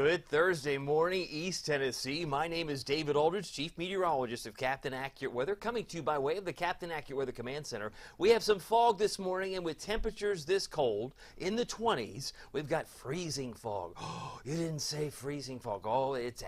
Good Thursday morning, East Tennessee. My name is David Aldridge, Chief Meteorologist of Captain Accurate Weather, coming to you by way of the Captain Accurate Weather Command Center. We have some fog this morning, and with temperatures this cold, in the 20s, we've got freezing fog. Oh, you didn't say freezing fog. Oh, it's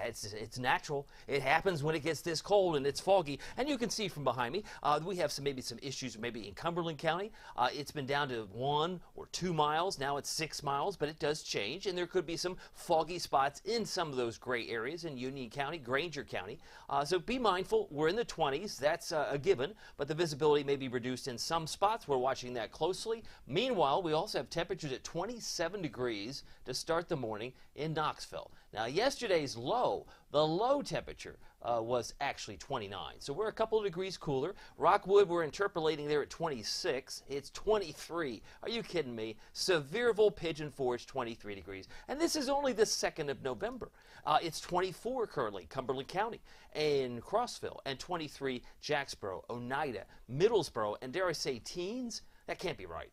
natural. It happens when it gets this cold and it's foggy. And you can see from behind me, we have maybe some issues maybe in Cumberland County. It's been down to 1 or 2 miles. Now it's 6 miles, but it does change, and there could be some foggy spots in some of those gray areas in Union County, Granger County. So be mindful. We're in the 20s. That's a given, but the visibility may be reduced in some spots. We're watching that closely. Meanwhile, we also have temperatures at 27 degrees to start the morning in Knoxville. Now, yesterday's low, the low temperature was actually 29. So we're a couple of degrees cooler. Rockwood, we're interpolating there at 26. It's 23. Are you kidding me? Sevierville, Pigeon Forge, 23 degrees. And this is only the 2nd of November. It's 24 currently, Cumberland County and Crossville, and 23 Jacksboro, Oneida, Middlesboro, and dare I say teens? That can't be right.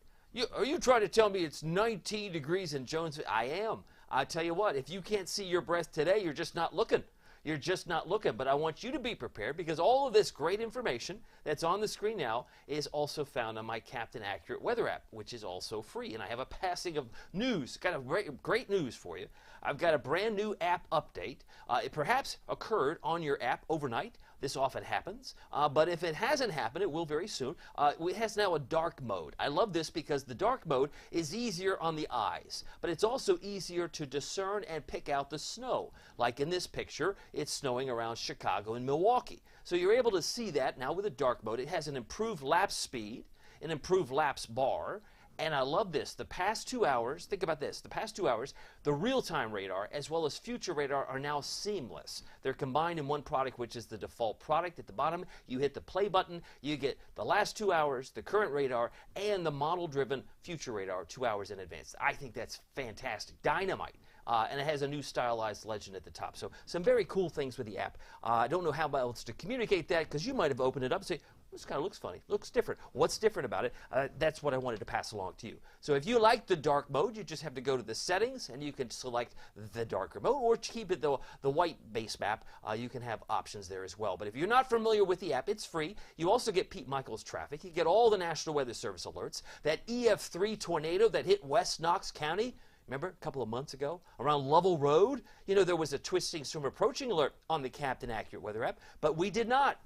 Are you trying to tell me it's 19 degrees in Jonesville? I am. I tell you what, if you can't see your breath today, you're just not looking. You're just not looking, but I want you to be prepared because all of this great information that's on the screen now is also found on my Captain Accurate Weather app, which is also free. And I have a passing of news, kind of great news for you. I've got a brand new app update. It perhaps occurred on your app overnight. This often happens, but if it hasn't happened, it will very soon. It has now a dark mode. I love this because the dark mode is easier on the eyes, but it's also easier to discern and pick out the snow. Like in this picture, it's snowing around Chicago and Milwaukee. So you're able to see that now with a dark mode. It has an improved lapse speed, an improved lapse bar, and I love this. The past 2 hours, think about this, the past 2 hours, the real-time radar as well as future radar are now seamless. They're combined in one product, which is the default product. At the bottom, you hit the play button, you get the last 2 hours, the current radar, and the model-driven future radar 2 hours in advance. I think that's fantastic. Dynamite. And it has a new stylized legend at the top. So some very cool things with the app. I don't know how else to communicate that because you might have opened it up and say, this kind of looks funny, looks different. What's different about it? That's what I wanted to pass along to you. So if you like the dark mode, you just have to go to the settings and you can select the darker mode or keep it the white base map. You can have options there as well. But if you're not familiar with the app, it's free. You also get Pete Michaels traffic. You get all the National Weather Service alerts. That EF3 tornado that hit West Knox County, remember a couple of months ago around Lovell Road? You know, there was a twisting storm approaching alert on the Captain Accurate Weather app, but we did not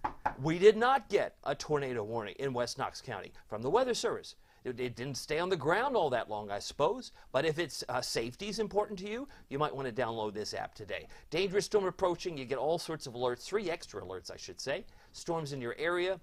get a tornado warning in West Knox County from the Weather Service. It didn't stay on the ground all that long, I suppose, but if it's safety is important to you, you might want to download this app today. Dangerous storm approaching, you get all sorts of alerts, 3 extra alerts, I should say. Storms in your area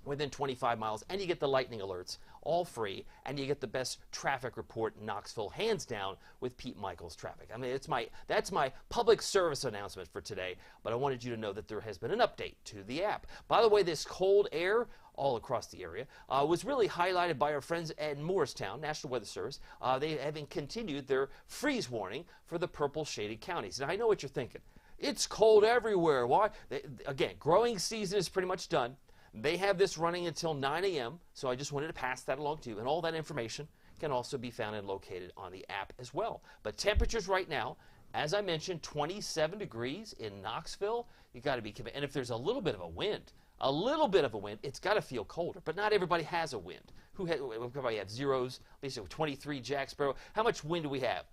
within 25 miles, and you get the lightning alerts, all free, and you get the best traffic report in Knoxville, hands down, with Pete Michaels traffic. I mean, that's my public service announcement for today, but I wanted you to know that there has been an update to the app. By the way, this cold air all across the area was really highlighted by our friends at Morristown, National Weather Service. They have continued their freeze warning for the purple shaded counties. Now, I know what you're thinking. It's cold everywhere. Why? Again, growing season is pretty much done. They have this running until 9 a.m., so I just wanted to pass that along to you. And all that information can also be found and located on the app as well. But temperatures right now, as I mentioned, 27 degrees in Knoxville. You got to be committed. And if there's a little bit of a wind, it's got to feel colder. But not everybody has a wind. Everybody have zeros. At least 23 Jacksboro. How much wind do we have?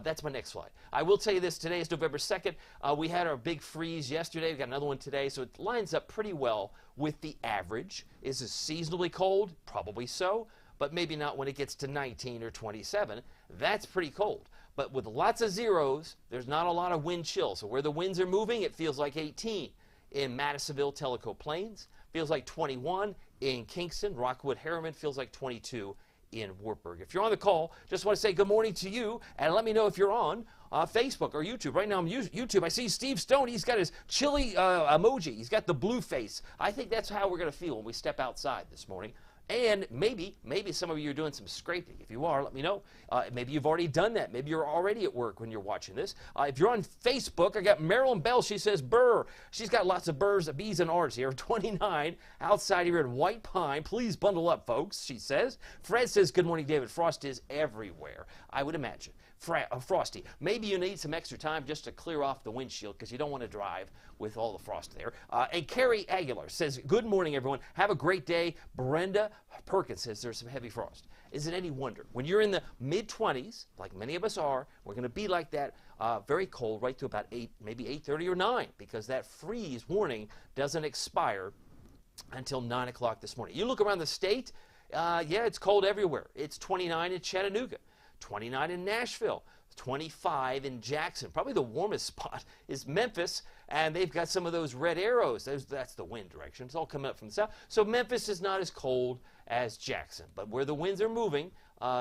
That's my next slide. I will tell you this. Today is November 2nd. We had our big freeze yesterday. We got another one today. So it lines up pretty well with the average. Is it seasonally cold? Probably so. But maybe not when it gets to 19 or 27. That's pretty cold. But with lots of zeros, there's not a lot of wind chill. So where the winds are moving, it feels like 18. In Madisonville, Tellico Plains, feels like 21. In Kingston, Rockwood, Harriman, feels like 22 in Wartburg. If you're on the call, just want to say good morning to you, and let me know if you're on Facebook or YouTube. Right now I'm YouTube. I see Steve Stone. He's got his chili emoji. He's got the blue face. I think that's how we're going to feel when we step outside this morning. And maybe some of you are doing some scraping. If you are, let me know. Maybe you've already done that. Maybe you're already at work when you're watching this. If you're on Facebook, I got Marilyn Bell. She says burr. She's got lots of burrs, B's, and R's here. 29 outside here in White Pine. Please bundle up, folks, she says. Fred says, good morning, David. Frost is everywhere. I would imagine. frosty. Maybe you need some extra time just to clear off the windshield because you don't want to drive with all the frost there. And Carrie Aguilar says, good morning, everyone. Have a great day. Brenda Perkins says there's some heavy frost. Is it any wonder? When you're in the mid-20s, like many of us are, we're going to be like that, very cold right to about 8, maybe 8:30 or 9, because that freeze warning doesn't expire until 9 o'clock this morning. You look around the state, yeah, it's cold everywhere. It's 29 in Chattanooga, 29 in Nashville, 25 in Jackson. Probably the warmest spot is Memphis, and they've got some of those red arrows. That's the wind direction. It's all coming up from the south. So Memphis is not as cold as Jackson, but where the winds are moving,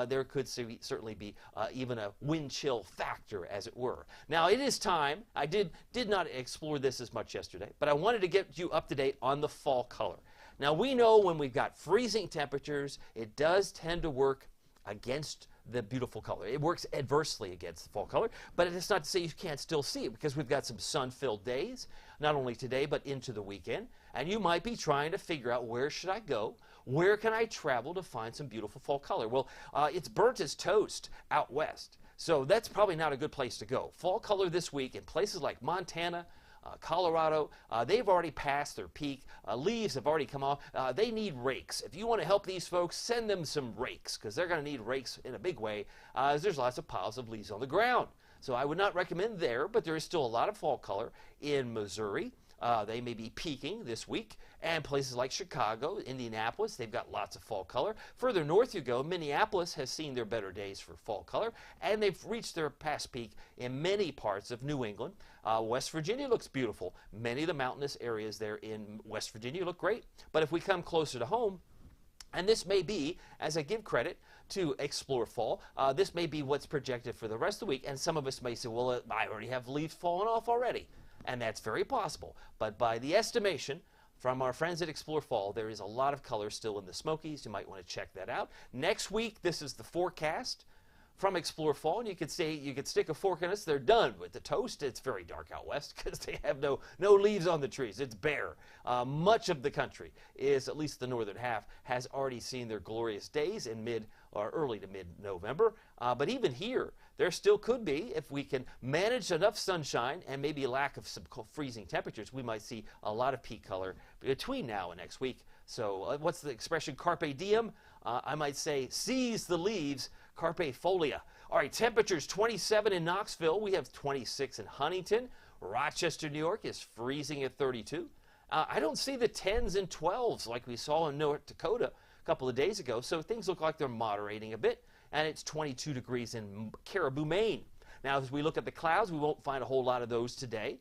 there could certainly be even a wind chill factor, as it were. Now, it is time. I did not explore this as much yesterday, but I wanted to get you up to date on the fall color. Now, we know when we've got freezing temperatures, it does tend to work against the beautiful color. It works adversely against the fall color, but it's not to say you can't still see it, because we've got some sun-filled days, not only today, but into the weekend, and you might be trying to figure out, where should I go? Where can I travel to find some beautiful fall color? Well, it's burnt as toast out west, so that's probably not a good place to go. Fall color this week in places like Montana, Colorado, they've already passed their peak. Leaves have already come off. They need rakes. If you want to help these folks, send them some rakes, because they're going to need rakes in a big way, as there's lots of piles of leaves on the ground. So I would not recommend there, but there is still a lot of fall color in Missouri. They may be peaking this week, and places like Chicago, Indianapolis, they've got lots of fall color. Further north you go, Minneapolis has seen their better days for fall color, and they've reached their past peak in many parts of New England. West Virginia looks beautiful. Many of the mountainous areas there in West Virginia look great. But if we come closer to home, and this may be, as I give credit to Explore Fall, this may be what's projected for the rest of the week, and some of us may say, well, I already have leaves falling off already. And that's very possible. But by the estimation from our friends at Explore Fall, there is a lot of color still in the Smokies. You might want to check that out. Next week, this is the forecast from Explore Fall, and you could stick a fork in us. They're done with the toast. It's very dark out west because they have no leaves on the trees. It's bare. Much of the country is, at least the northern half, has already seen their glorious days in mid or early to mid-November. But even here, there still could be, if we can manage enough sunshine and maybe a lack of some freezing temperatures, we might see a lot of peak color between now and next week. So what's the expression? Carpe diem? I might say seize the leaves, carpe folia. All right, temperatures 27 in Knoxville. We have 26 in Huntington. Rochester, New York is freezing at 32. I don't see the 10s and 12s like we saw in North Dakota a couple of days ago, so things look like they're moderating a bit, and it's 22 degrees in Caribou, Maine. Now, as we look at the clouds, we won't find a whole lot of those today.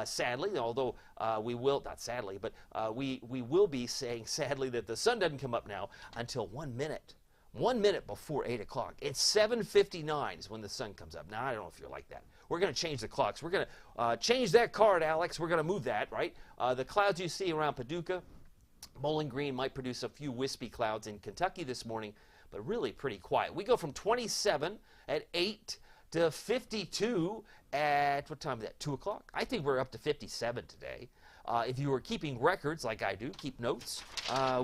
Sadly, although we will, not sadly, but we will be saying sadly that the sun doesn't come up now until 1 minute. 1 minute before 8 o'clock. It's 7:59 is when the sun comes up. Now, I don't know if you're like that. We're going to change the clocks. We're going to change that card, Alex. We're going to move that, right? The clouds you see around Paducah, Bowling Green might produce a few wispy clouds in Kentucky this morning, but really pretty quiet. We go from 27 at 8 to 52 at, what time is that, 2 o'clock? I think we're up to 57 today. If you were keeping records like I do, keep notes,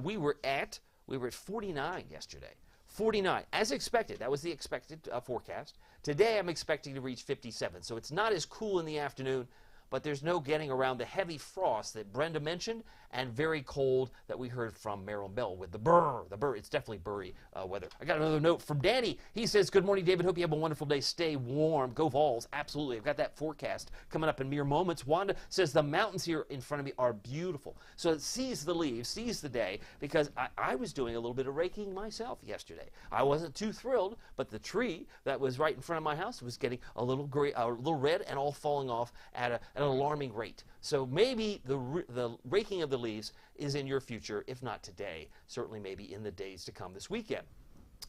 we were at 49 yesterday. 49, as expected. That was the expected forecast. Today I'm expecting to reach 57, so it's not as cool in the afternoon, but there's no getting around the heavy frost that Brenda mentioned, and very cold that we heard from Marilyn Bell with the burr. It's definitely burry weather. I got another note from Danny. He says, good morning, David. Hope you have a wonderful day. Stay warm. Go Vols. Absolutely. I've got that forecast coming up in mere moments. Wanda says the mountains here in front of me are beautiful. So it seize the leaves, seize the day, because I was doing a little bit of raking myself yesterday. I wasn't too thrilled, but the tree that was right in front of my house was getting a little gray, a little red, and all falling off at an alarming rate. So maybe the raking of the leaves is in your future, if not today, certainly maybe in the days to come this weekend.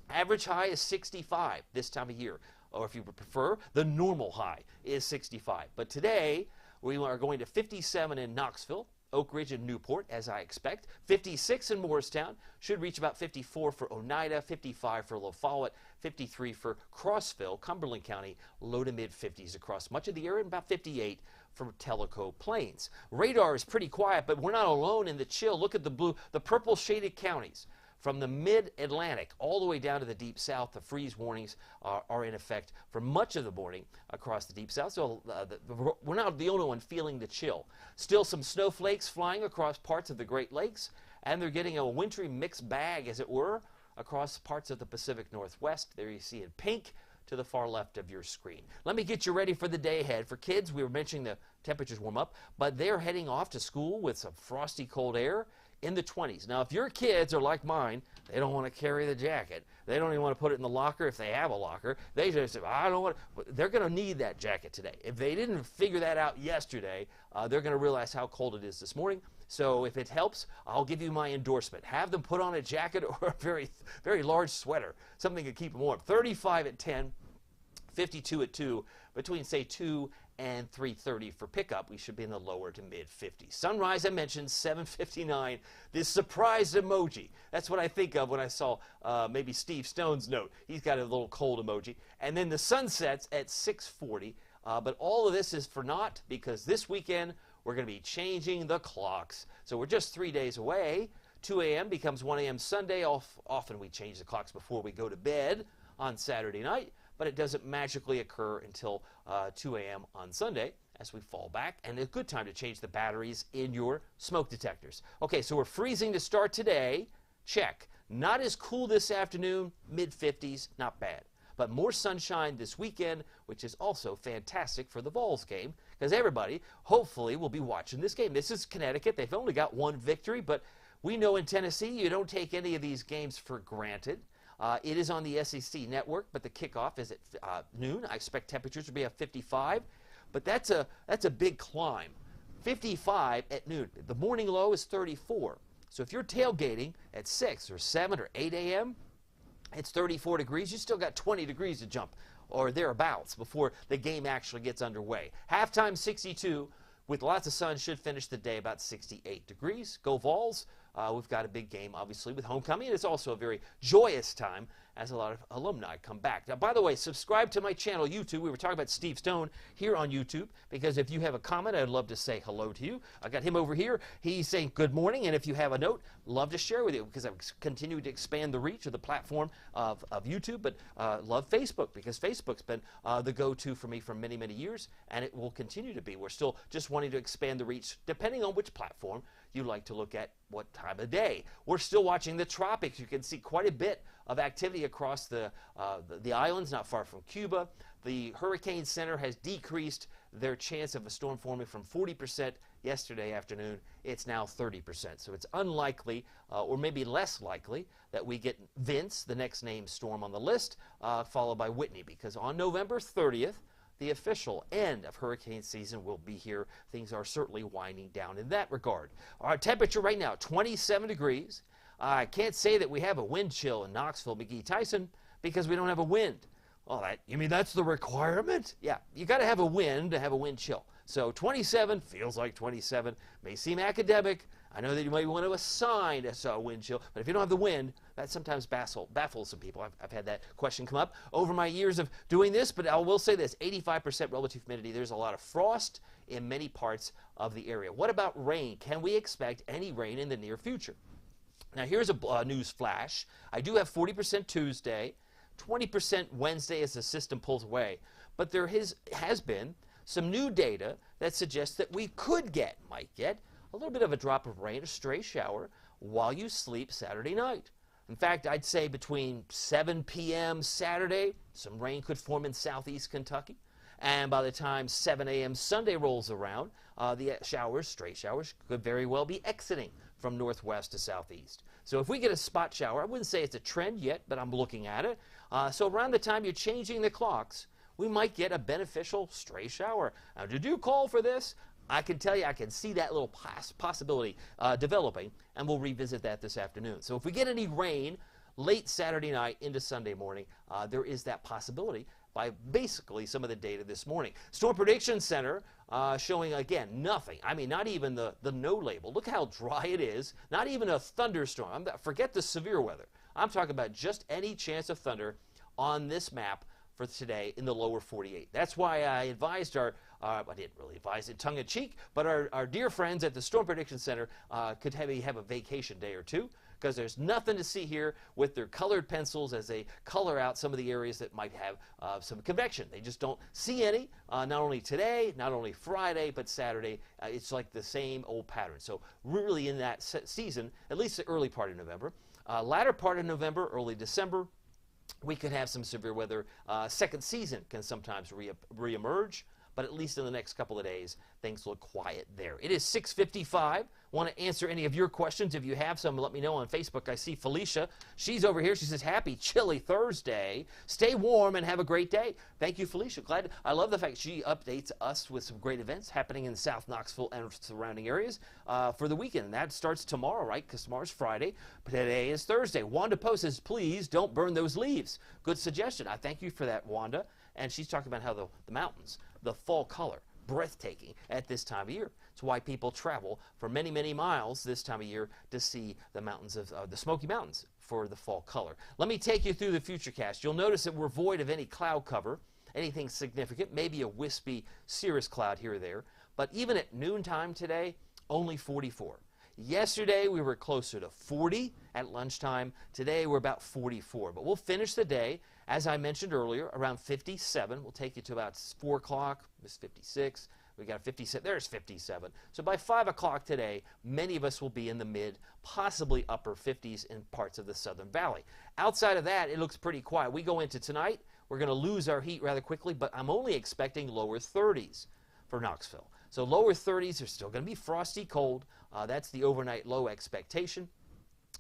Average high is 65 this time of year, or if you prefer, the normal high is 65. But today, we are going to 57 in Knoxville, Oak Ridge, and Newport, as I expect. 56 in Morristown, should reach about 54 for Oneida, 55 for La Follette, 53 for Crossville, Cumberland County, low to mid 50s across much of the area, and about 58 from Tellico Plains. Radar is pretty quiet, but we're not alone in the chill. Look at the blue, the purple shaded counties. from the mid-Atlantic all the way down to the deep south. The freeze warnings are in effect for much of the morning across the deep south. So we're not the only one feeling the chill. Still some snowflakes flying across parts of the Great Lakes, and they're getting a wintry mixed bag, as it were, across parts of the Pacific Northwest. There you see in pink to the far left of your screen. Let me get you ready for the day ahead. For kids, we were mentioning the temperatures warm up, but they're heading off to school with some frosty cold air in the 20s. Now, if your kids are like mine, they don't want to carry the jacket. They don't even want to put it in the locker if they have a locker. They just say, I don't want to. They're going to need that jacket today. If they didn't figure that out yesterday, they're going to realize how cold it is this morning. So if it helps, I'll give you my endorsement. Have them put on a jacket or a very, very large sweater, something to keep them warm. 35 at 10, 52 at 2, between, say, 2 and 3:30 for pickup. We should be in the lower to mid 50s. Sunrise, I mentioned, 7:59. This surprise emoji. That's what I think of when I saw maybe Steve Stone's note. He's got a little cold emoji. And then the sun sets at 6:40. But all of this is for naught, because this weekend we're going to be changing the clocks. So we're just 3 days away. 2 a.m. becomes 1 a.m. Sunday. Often we change the clocks before we go to bed on Saturday night, but it doesn't magically occur until 2 a.m. on Sunday as we fall back, and a good time to change the batteries in your smoke detectors. Okay, so we're freezing to start today. Check. Not as cool this afternoon, mid-50s, not bad. But more sunshine this weekend, which is also fantastic for the Vols game, because everybody, hopefully, will be watching this game. This is Connecticut. They've only got one victory, but we know in Tennessee you don't take any of these games for granted. It is on the SEC network, but the kickoff is at noon. I expect temperatures to be at 55, but that's a big climb. 55 at noon. The morning low is 34. So if you're tailgating at 6 or 7 or 8 a.m., it's 34 degrees. You still got 20 degrees to jump or thereabouts before the game actually gets underway. Halftime 62 with lots of sun, should finish the day about 68 degrees. Go Vols. We've got a big game, obviously, with homecoming. It's also a very joyous time as a lot of alumni come back. Now, by the way, subscribe to my channel, YouTube. We were talking about Steve Stone here on YouTube, because if you have a comment, I'd love to say hello to you. I got him over here. He's saying good morning, and if you have a note, love to share with you, because I'm continuing to expand the reach of the platform of YouTube, but love Facebook, because Facebook's been the go-to for me for many, many years, and it will continue to be. We're still just wanting to expand the reach, depending on which platform you like to look at, what time of day. We're still watching the tropics. You can see quite a bit of activity across the islands, not far from Cuba. The Hurricane Center has decreased their chance of a storm forming from 40% yesterday afternoon. It's now 30%. So it's unlikely, or maybe less likely, that we get Vince, the next named storm on the list, followed by Whitney, because on November 30th, the official end of hurricane season will be here. Things are certainly winding down in that regard. Our temperature right now, 27 degrees. I can't say that we have a wind chill in Knoxville, McGee-Tyson, because we don't have a wind. Oh, you mean that's the requirement? Yeah, you got to have a wind to have a wind chill. So 27 feels like 27. May seem academic. I know that you might want to assign a wind chill, but if you don't have the wind, that sometimes baffles some people. I've had that question come up over my years of doing this, but I will say this, 85% relative humidity. There's a lot of frost in many parts of the area. What about rain? Can we expect any rain in the near future? Now, here's a news flash. I do have 40% Tuesday, 20% Wednesday as the system pulls away, but there has been some new data that suggests that we might get, a little bit of a drop of rain, a stray shower, while you sleep Saturday night. In fact, I'd say between 7 p.m. Saturday, some rain could form in southeast Kentucky. And by the time 7 a.m. Sunday rolls around, the stray showers, could very well be exiting from northwest to southeast. So if we get a spot shower, I wouldn't say it's a trend yet, but I'm looking at it. So around the time you're changing the clocks, we might get a beneficial stray shower. Now, did you call for this? I can tell you, I can see that little possibility developing, and we'll revisit that this afternoon. So if we get any rain late Saturday night into Sunday morning, there is that possibility by basically some of the data this morning. Storm Prediction Center showing, again, nothing. I mean, not even the no label. Look how dry it is. Not even a thunderstorm. Forget the severe weather. I'm talking about just any chance of thunder on this map for today in the lower 48. That's why I advised our I didn't really advise it tongue-in-cheek, but our dear friends at the Storm Prediction Center could have a vacation day or two, because there's nothing to see here with their colored pencils as they color out some of the areas that might have some convection. They just don't see any, not only today, not only Friday, but Saturday. It's like the same old pattern. So really in that season, at least the early part of November, latter part of November, early December, we could have some severe weather. Second season can sometimes reemerge, but at least in the next couple of days, things look quiet there. It is 6:55. Want to answer any of your questions. If you have some, let me know on Facebook. I see Felicia. She's over here. She says, happy chilly Thursday. Stay warm and have a great day. Thank you, Felicia. I love the fact she updates us with some great events happening in South Knoxville and surrounding areas for the weekend. And that starts tomorrow, right? Because tomorrow's Friday. But today is Thursday. Wanda Poe says, please don't burn those leaves. Good suggestion. I thank you for that, Wanda. And she's talking about how the mountains, the fall color, breathtaking at this time of year. It's why people travel for many, many miles this time of year to see the mountains of the Smoky Mountains for the fall color. Let me take you through the futurecast. You'll notice that we're void of any cloud cover, anything significant, maybe a wispy cirrus cloud here or there. But even at noontime today, only 44. Yesterday, we were closer to 40 at lunchtime. Today, we're about 44. But we'll finish the day, as I mentioned earlier, around 57. We'll take you to about 4 o'clock. It's 56. We got 57. There's 57. So by 5 o'clock today, many of us will be in the mid, possibly upper 50s in parts of the Southern Valley. Outside of that, it looks pretty quiet. We go into tonight. We're going to lose our heat rather quickly, but I'm only expecting lower 30s for Knoxville. So lower 30s are still going to be frosty cold. That's the overnight low expectation.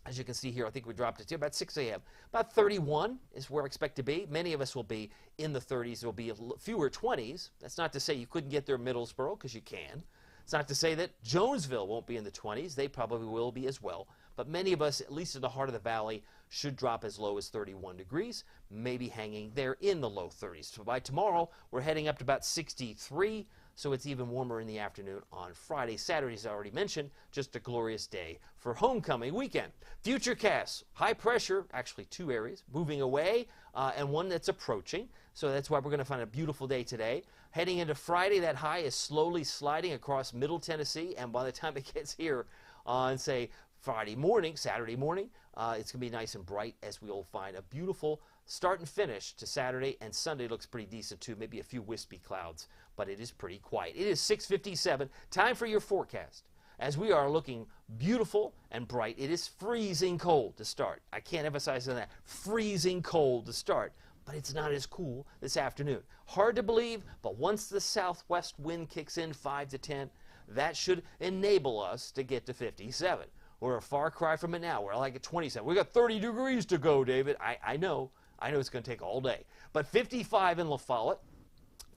As you can see here, I think we dropped it to about 6 a.m. About 31 is where I expect to be. Many of us will be in the 30s. There will be fewer 20s. That's not to say you couldn't get there in Middlesboro, because you can. It's not to say that Jonesville won't be in the 20s. They probably will be as well. But many of us, at least in the heart of the valley, should drop as low as 31 degrees, maybe hanging there in the low 30s. So by tomorrow, we're heading up to about 63. So it's even warmer in the afternoon on Friday. Saturday, as I already mentioned, just a glorious day for homecoming weekend. Futurecast, high pressure, actually 2 areas, moving away, and one that's approaching. So that's why we're going to find a beautiful day today. Heading into Friday, that high is slowly sliding across Middle Tennessee, and by the time it gets here on, say, Friday morning, Saturday morning, it's going to be nice and bright as we'll find a beautiful start and finish to Saturday, and Sunday looks pretty decent too, maybe a few wispy clouds, but it is pretty quiet. It is 6:57, time for your forecast. As we are looking beautiful and bright, it is freezing cold to start. I can't emphasize on that. Freezing cold to start, but it's not as cool this afternoon. Hard to believe, but once the southwest wind kicks in 5 to 10, that should enable us to get to 57. We're a far cry from it now. We're like at 27. We got 30 degrees to go, David. I know it's going to take all day. But 55 in La Follette,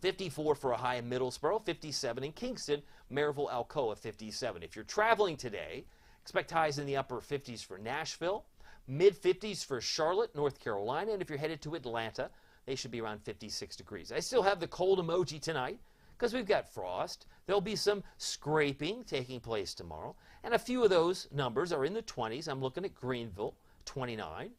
54 for a high in Middlesboro, 57 in Kingston, Maryville, Alcoa, 57. If you're traveling today, expect highs in the upper 50s for Nashville, mid-50s for Charlotte, North Carolina, and if you're headed to Atlanta, they should be around 56 degrees. I still have the cold emoji tonight because we've got frost. There'll be some scraping taking place tomorrow, and a few of those numbers are in the 20s. I'm looking at Greenville, 29.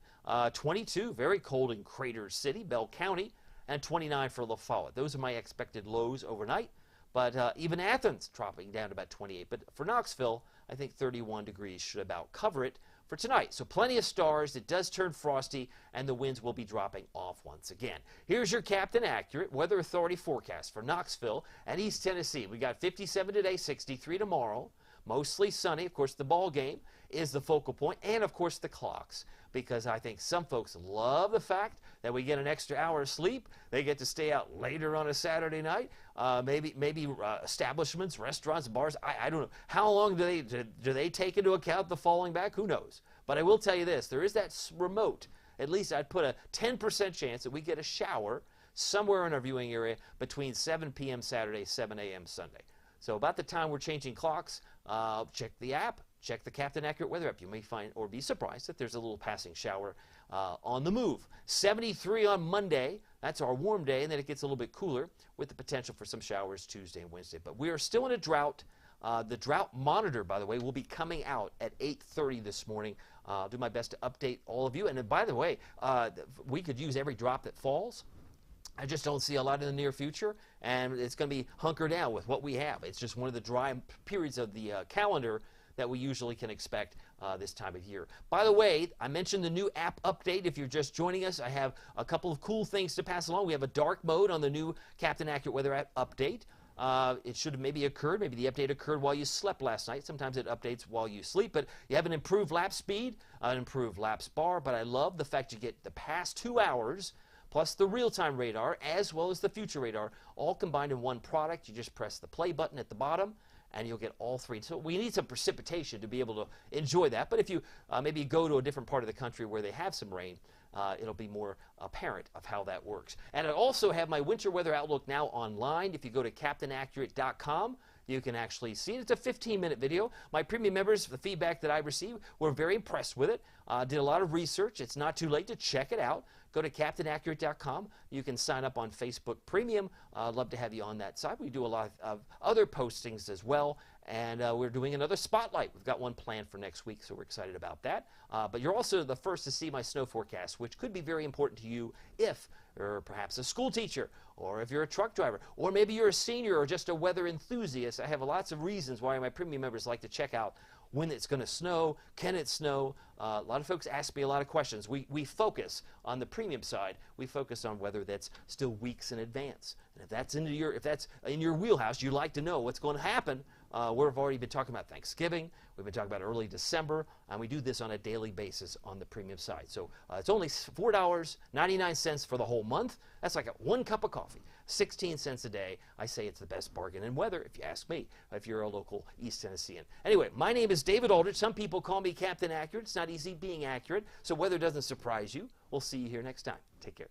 22, very cold in Crater City, Bell County, and 29 for La Follette. Those are my expected lows overnight. But even Athens dropping down to about 28. But for Knoxville, I think 31 degrees should about cover it for tonight. So plenty of stars. It does turn frosty, and the winds will be dropping off once again. Here's your Captain Accurate Weather Authority forecast for Knoxville and East Tennessee. We got 57 today, 63 tomorrow. Mostly sunny. Of course, the ball game is the focal point, and of course the clocks, because I think some folks love the fact that we get an extra hour of sleep. They get to stay out later on a Saturday night. Maybe establishments, restaurants, bars. I don't know. How long do they take into account the falling back? Who knows? But I will tell you this: there is that remote. At least I'd put a 10% chance that we get a shower somewhere in our viewing area between 7 p.m. Saturday, 7 a.m. Sunday. So about the time we're changing clocks, check the app, check the Captain Accurate Weather app. You may find or be surprised that there's a little passing shower on the move. 73 on Monday, that's our warm day, and then it gets a little bit cooler with the potential for some showers Tuesday and Wednesday. But we are still in a drought. The drought monitor, by the way, will be coming out at 8:30 this morning. I'll do my best to update all of you. And by the way, we could use every drop that falls. I just don't see a lot in the near future, and it's going to be hunkered down with what we have. It's just one of the dry periods of the calendar that we usually can expect this time of year. By the way, I mentioned the new app update. If you're just joining us, I have a couple of cool things to pass along. We have a dark mode on the new Captain Accurate Weather app update. It should have maybe occurred. Maybe the update occurred while you slept last night. Sometimes it updates while you sleep. But you have an improved lap speed, an improved lapse bar. But I love the fact you get the past 2 hours plus the real-time radar as well as the future radar all combined in one product. You just press the play button at the bottom and you'll get all three. So we need some precipitation to be able to enjoy that. But if you maybe go to a different part of the country where they have some rain, it'll be more apparent of how that works. And I also have my winter weather outlook now online. If you go to CaptainAccurate.com, you can actually see it. It's a 15-minute video. My premium members, the feedback that I received, were very impressed with it. Did a lot of research. It's not too late to check it out. Go to CaptainAccurate.com. You can sign up on Facebook Premium. I'd love to have you on that side. We do a lot of other postings as well. And we're doing another spotlight. We've got one planned for next week, so we're excited about that. But you're also the first to see my snow forecast, which could be very important to you if you're perhaps a school teacher, or if you're a truck driver, or maybe you're a senior or just a weather enthusiast. I have lots of reasons why my premium members like to check out when it's going to snow, can it snow. A lot of folks ask me a lot of questions. We focus on the premium side. We focus on weather that's still weeks in advance. And if that's in your wheelhouse, you like to know what's going to happen. We've already been talking about Thanksgiving. We've been talking about early December, and we do this on a daily basis on the premium side. So it's only $4.99 for the whole month. That's like one cup of coffee, 16 cents a day. I say it's the best bargain in weather, if you ask me, if you're a local East Tennessean. Anyway, my name is David Aldrich. Some people call me Captain Accurate. It's not easy being accurate, so weather doesn't surprise you. We'll see you here next time. Take care.